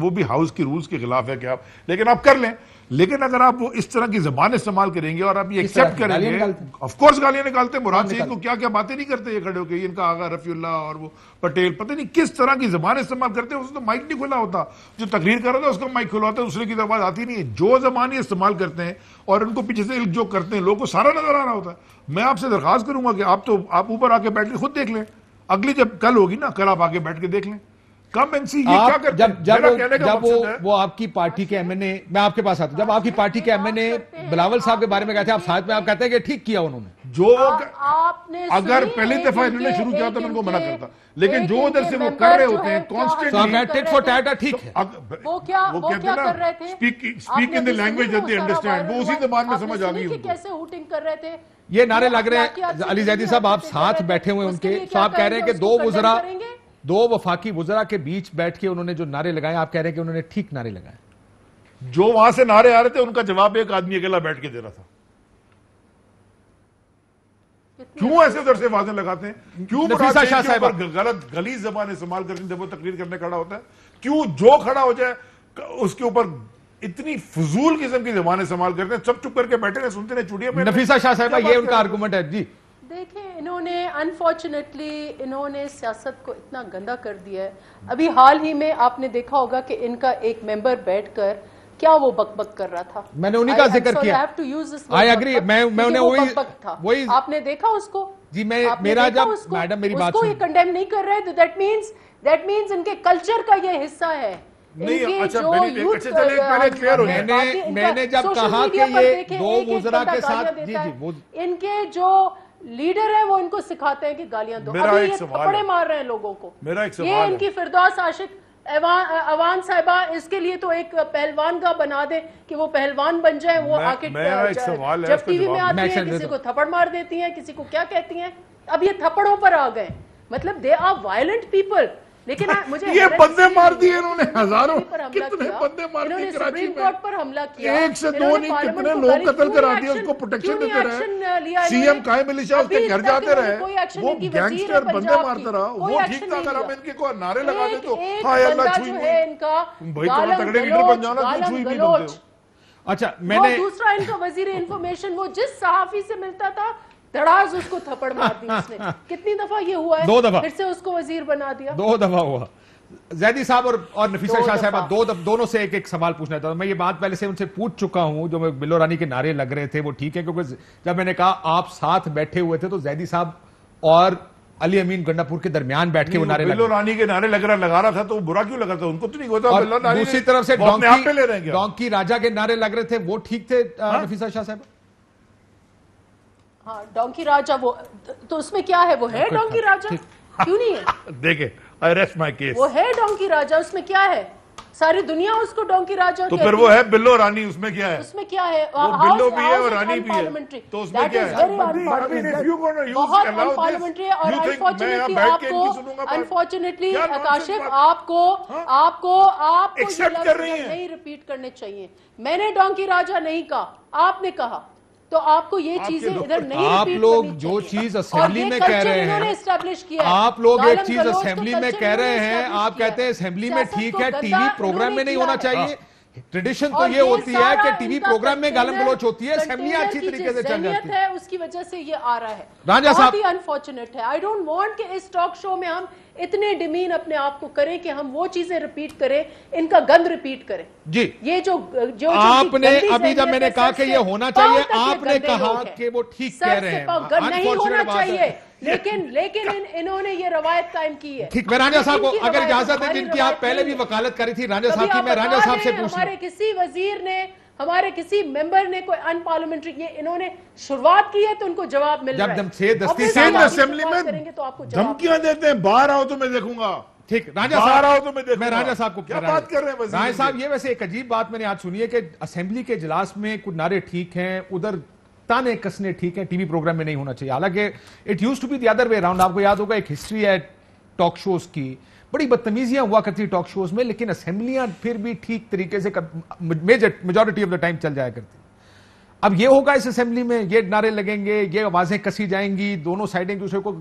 وہ بھی ہاؤس کی رولز کے خلاف ہے کہ آپ لیکن آپ کر لیں. لیکن اگر آپ وہ اس طرح کی زبان استعمال کریں گے اور آپ یہ ایکسیپٹ کریں گے, آف کورس گالیاں نکالتے ہیں, مراد سعید کو کیا کیا باتیں نہیں کرتے یہ کھڑے ہو کے, ان کا آغا رفیع اللہ اور وہ پٹیل, پتہ نہیں کس طرح کی زبان استعمال کرتے ہیں. اس تو مائک نہیں کھلا ہوتا, جو تقریر کر رہا تھا اس کا مائک کھلا ہوتا ہے, دوسرے کی آواز آتی نہیں ہے. جو زبان یہ استعمال کرتے ہیں اور ان کو پیچھے سے جو کرتے ہیں لوگوں کو سارا نظر آ رہا ہوتا ہے. میں آپ سے درخواست کروں گا کہ آپ اوپر آ کے بیٹھ کے خود دیکھ لیں, اگلی جب کل ہوگی نا, کل آپ آ کے بیٹھ کے دیکھ لیں. جب وہ آپ کی پارٹی کے ایم این اے, میں آپ کے پاس آتا ہوں, جب آپ کی پارٹی کے ایم این اے بلاول صاحب کے بارے میں کہتے ہیں, آپ ساتھ میں آپ کہتے ہیں کہ ٹھیک کیا انہوں نے, جو اگر پہلی دفعہ انہوں نے شروع کیا تو میں ان کو منع کرتا, لیکن جو ادھر سے وہ کر رہے ہوتے ہیں کانسٹنٹلی, ٹھیک ہے, وہ کیا کر رہے تھے, speak in the language that they understand, وہ اسی زبان میں سمجھ آ گئی ان کو. کیسے ہوٹنگ کر رہے تھے یہ نعرے لگ رہے ہیں. علی زیدی صاحب آپ ساتھ بیٹھے ہوئے ان کے, تو آپ کہہ رہے ہیں کہ دو وفاقی وزراء کے بیچ بیٹھ کے انہوں نے جو نعرے لگائے, آپ کہہ رہے ہیں کہ انہوں نے ٹھیک نعرے لگائے. جو وہاں سے نعرے آ رہے تھے ان کا جواب ایک آدمی اکیلا بیٹھ کے دے رہا تھا. کیوں ایسے ادھر سے واضح لگاتے ہیں, کیوں نفیسہ شاہ صاحبہ غلط غلیظ زبان استعمال کرتے ہیں جب وہ تقریر کرنے کھڑا ہوتا ہے, کیوں جو کھڑا ہو جائے اس کے اوپر اتنی فضول قسم کی زبان استعمال کرتے ہیں, سب چپ کر کے بیٹھے ہیں, سنتے ہیں چوڑیاں میں. نفیسہ شاہ صاحبہ یہ ان کا آرگومنٹ ہے. جی دیکھیں, انہوں نے انفارچونیٹلی انہوں نے سیاست کو اتنا گندا کر دیا ہے. ابھی حال ہی میں آپ نے دیکھا ہوگا کہ ان کا ایک ممبر بیٹھ کر کیا وہ بک بک کر رہا تھا, میں نے انہی کا ذکر کیا. I agree, میں انہیں وہی آپ نے دیکھا اس کو. جی میرا جب میڈم میری بات کو یہ کنڈیم نہیں کر رہے, دیٹ مینز ان کے کلچر کا یہ حصہ ہے. میں نے جب کہا کہ یہ دو وزراء کے ساتھ, جی ان کے جو لیڈر ہیں وہ ان کو سکھاتے ہیں کہ گالیاں دو, ابھی یہ تھپڑے مار رہے ہیں لوگوں کو. یہ ان کی فردوس عاشق ایوان صاحبہ, اس کے لیے تو ایک پہلوان کا بنا دے کہ وہ پہلوان بن جائے. وہ آ کے جب ٹی وی میں آتی ہیں کسی کو تھپڑ مار دیتی ہیں, کسی کو کیا کہتی ہیں. اب یہ تھپڑوں پر آ گئے, مطلب دے آر وائلنٹ پیپل. لیکن مجھے یہ بندے مار دیے انہوں نے, ہزاروں کتنے بندے مار دیے کراچی میں, کورٹ پر حملہ کیا, ایک سے دو نہیں کتنے لوگ قتل کرا دیا, اس کو پروٹیکشن دیتے رہے, سی ایم قائم علی شاہ اس کے گھر جاتے رہے, وہ گینگسٹر بندے مارتا رہا, وہ ٹھیک تھا. اگر ہم ان کے کوئی نعرے لگا دے تو ہائے اللہ چھوئی ہوئی, بھائی تمہیں تگڑے لیڈر بن جانا تو چھوئی بھی بنتے ہو. اچھا میں نے دوسرا ان کا وزیر انفارمیشن, وہ جس صحافی سے ملتا تھا دراز اس کو تھپڑ مار دی اس نے. کتنی دفعہ یہ ہوا ہے, 2 دفعہ, پھر سے اس کو وزیر بنا دیا, 2 دفعہ ہوا. زیدی صاحب اور نفیسہ شاہ صاحبہ دونوں سے ایک سوال پوچھنا تھا. میں یہ بات پہلے سے ان سے پوچھ چکا ہوں, جو میں بلو رانی کے نعرے لگ رہے تھے وہ ٹھیک ہے, کیونکہ جب میں نے کہا آپ ساتھ بیٹھے ہوئے تھے تو زیدی صاحب اور علی امین گنڈاپور کے درمیان بیٹھ کے وہ نعرے بلو رانی کے نعرے لگا رہا تھا تو برا کیوں لگا تھا, ان کو تو نہیں ہوتا. اور دوسری طرف سے ڈونکی راجا کے نعرے لگ رہے تھے, وہ ٹھیک تھے نفیسہ شاہ صاحب؟ ہاں ڈونکی راجا, وہ تو اس میں کیا ہے, وہ ہے ڈونکی راجا, کیوں نہیں ہے؟ دیکھیں وہ ہے ڈونکی راجا, اس میں کیا ہے, ساری دنیا اس کو ڈونکی راجا تو پھر وہ ہے بلو رانی, اس میں کیا ہے, اس میں کیا ہے, وہ بلو بھی ہے اور رانی بھی ہے, تو اس میں کیا ہے, بہت ان پارلیمنٹری. اور انفارچونیٹلی کاشف آپ کو نہیں ریپیٹ کرنے چاہیے. میں نے ڈونکی راجا نہیں کہا, آپ نے کہا, تو آپ کو یہ چیزیں ادھر نہیں. آپ لوگ جو چیز اسمبلی میں کہہ رہے ہیں, آپ لوگ ایک چیز اسمبلی میں کہہ رہے ہیں, آپ کہتے ہیں اسمبلی میں ٹھیک ہے, ٹی وی پروگرام میں نہیں ہونا چاہیے. ٹریڈیشن تو یہ ہوتی ہے کہ ٹی وی پروگرام میں گالم گلوچ ہوتی ہے, اسمبلیاں اچھی طریقے سے چل جاتی ہے, اس کی وجہ سے یہ آ رہا ہے. رانجھا صاحب بہت ہی انفارچونیٹ ہے. آئی ڈونٹ وانٹ کہ اس ٹاک شو میں ہم اتنے ڈیمین اپنے آپ کو کریں کہ ہم وہ چیزیں ریپیٹ کریں, ان کا گند ریپیٹ کریں. جی یہ جو آپ نے ابھی جب میں نے کہا کہ یہ ہونا چاہیے, آپ نے کہا کہ وہ ٹھیک کہہ رہے ہیں, نہیں ہونا چاہیے, لیکن انہوں نے یہ روایت قائم کی ہے. ٹھیک, میں رانجھا صاحب کو اگر اجازت ہے, جن کی آپ پہلے بھی وکالت کری تھی رانجھا صاحب کی, میں رانجھا صاحب سے پوچھوں, ہمارے کسی وزیر نے, ہمارے کسی ممبر نے کوئی ان پارلیمنٹری, یہ انہوں نے شروعات کی ہے تو ان کو جواب مل رہا ہے. جب سے دستی سے اسمبلی میں دھمکیاں دیتے ہیں, باہر آؤ تو میں دیکھوں گا. ٹھیک, رانجھا صاحب, میں رانجھا صاحب کو کیا بات کر رہے ہیں رانجھا صاحب, یہ ویسے ایک عجیب بات میں نے آج سنی ہے کہ اسمبلی کے اجلاس میں کچھ نعرے ٹھیک ہیں, ادھر تانے کسنے ٹھیک ہیں, ٹی وی پروگرام میں نہیں ہونا چاہیے. حالانکہ it used to be the other way around. آپ کو یاد ہوگا ایک ہسٹری ہے ٹاک شوز کی, بڑی بدتمیزیاں ہوا کرتی ٹاک شوز میں, لیکن اسمبلیاں پھر بھی ٹھیک طریقے سے میجورٹی آف دا ٹائم چل جایا کرتی. اب یہ ہوگا اس اسمبلی میں, یہ نعرے لگیں گے, یہ آوازیں کسی جائیں گی, دونوں سائڈیں دوسرے کو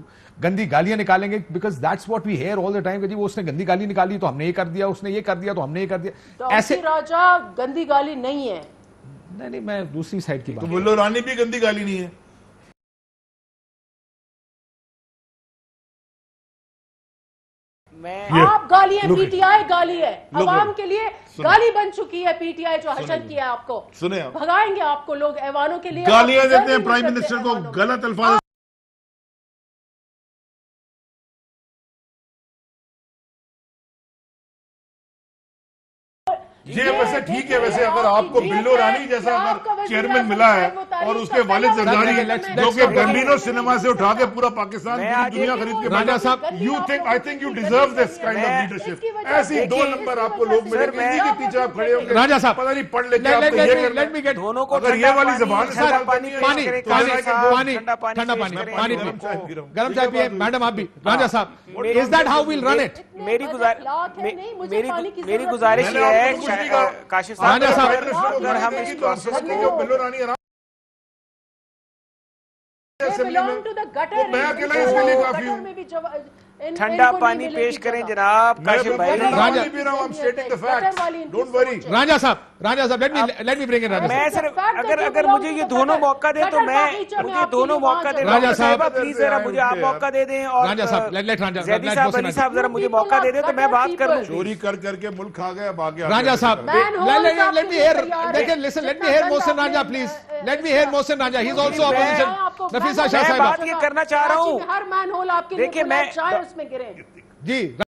گندی گالیاں نکالیں گے, because that's what we hear all the time کہ جی وہ اس نے گندی گالی نکالی تو ہم نے یہ کر دیا, اس نے یہ کر دیا تو ہم نے یہ کر دیا. ایسے راجہ گندی گالی نہیں ہے. نہیں میں دوسری سائڈ کی بات, تو بلو رانی بھی گندی گالی نہیں ہے. آپ گالی ہیں, پی ٹی آئی گالی ہے, عوام کے لیے گالی بن چکی ہے پی ٹی آئی جو حشر کیا ہے آپ کو. بھگائیں گے آپ کو لوگ ایوانوں کے لیے, گالیاں دیتے ہیں پرائم منسٹر کو, غلط الفاظ. یہ ویسے ٹھیک ہے, ویسے اگر آپ کو بلو رانی جیسا اگر چیئرمین ملا ہے اور اس کے والد زرداری جو کہ بیمبینو سنیما سے اٹھا کے پورا پاکستان پوری دنیا خرید کے راجہ صاحب, I think you deserve this kind of leadership. ایسی 2 نمبر آپ کو لوگ ملیں گے, اسی کے پیچھے آپ کھڑے ہوں گے. راجہ صاحب پتہ نہیں پڑھ لے کے آپ کو یہ کرنا, دونوں کو اگر یہ والی زبان سے پانی ٹھنڈا پانی گرم چائے پیئے. میڈم آپ بھی. راجہ صاحب, is that how we'll run it? میری گزارش یہ ہے کاشف صاحب, اگر ہم اس پروسیس کو بلو رانی ٹھنڈا پانی پیش کریں جناب کاشف بھائی. راجہ صاحب let me bring in راجہ میں صرف اگر مجھے یہ دونوں موقع دیں تو میں مجھے دونوں موقع دیں. راجہ صاحب پلیز ذرا مجھے آپ موقع دے دیں, اور راجہ صاحب زیدی صاحب علی صاحب ذرا مجھے موقع دے دیں تو میں بات کر لوں. چوری کر کے ملک آ گیا, اب آگے راجہ صاحب let me hear, دیکھیں listen, let me hear Mohsin Raja please, let me hear Mohsin Raja, he is also opposition. Nafisa شاہ میں صاحبہ بات یہ کرنا چاہ رہا ہوں, ہر مین ہول آپ کے لیے دیکھیں میں اس میں گریں. جی